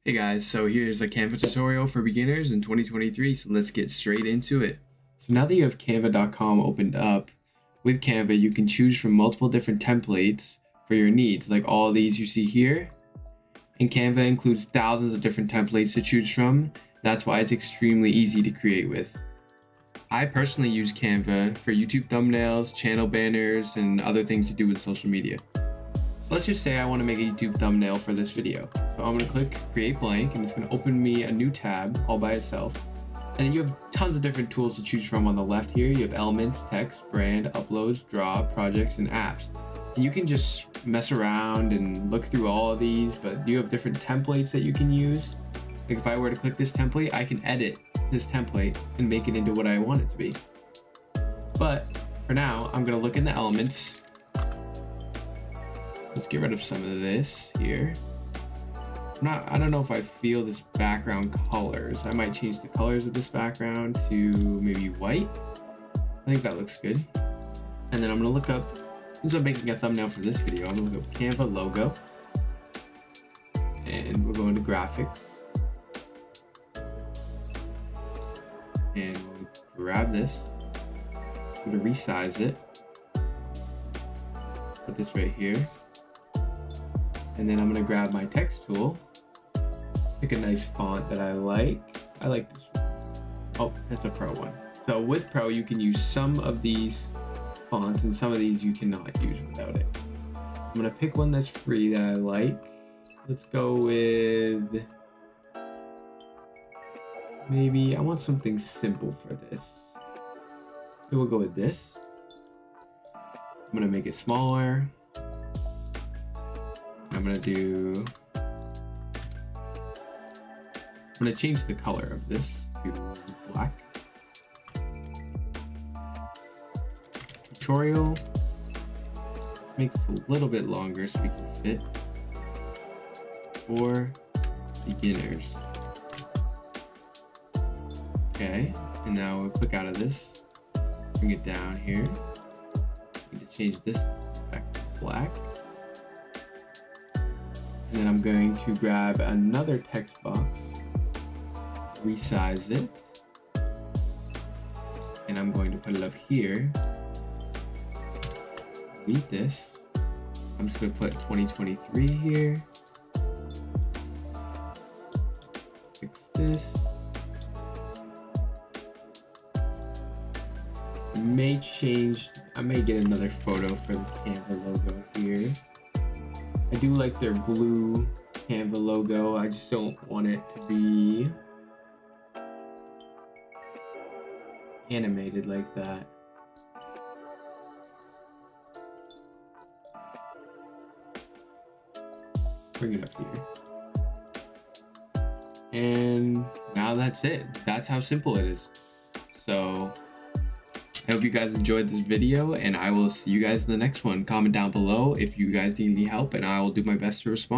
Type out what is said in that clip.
Hey guys, so here's a Canva tutorial for beginners in 2023, so let's get straight into it. So now that you have canva.com opened up, with Canva you can choose from multiple different templates for your needs, like all these you see here. And Canva includes thousands of different templates to choose from. That's why it's extremely easy to create with. I personally use Canva for YouTube thumbnails, channel banners, and other things to do with social media. So let's just say I want to make a YouTube thumbnail for this video. So I'm going to click create blank and it's going to open me a new tab all by itself. And then you have tons of different tools to choose from on the left here. You have elements, text, brand, uploads, draw, projects, and apps. And you can just mess around and look through all of these, but you have different templates that you can use. Like if I were to click this template, I can edit this template and make it into what I want it to be. But for now, I'm going to look in the elements. Let's get rid of some of this here. I don't know if I feel this background colors. I might change the colors of this background to maybe white. I think that looks good. And then I'm gonna look up, since I'm making a thumbnail for this video, I'm gonna look up Canva logo. And we're going to graphics. And we'll grab this. I'm gonna resize it. Put this right here. And then I'm gonna grab my text tool, pick a nice font that I like. I like this one. Oh, that's a Pro one. So with Pro, you can use some of these fonts and some of these you cannot use without it. I'm gonna pick one that's free that I like. Let's go with, maybe I want something simple for this. So we'll go with this. I'm gonna make it smaller. I'm gonna change the color of this to black. Tutorial. Make this a little bit longer so we can fit. For beginners. Okay, and now we'll click out of this. Bring it down here. Need to change this back to black. And then I'm going to grab another text box, resize it, and I'm going to put it up here. Delete this. I'm just going to put 2023 here. Fix this. I may get another photo for the Canva logo here. I do like their blue Canva logo. I just don't want it to be animated like that. Bring it up here. And now that's it. That's how simple it is. So I hope you guys enjoyed this video, and I will see you guys in the next one. Comment down below if you guys need any help, and I will do my best to respond.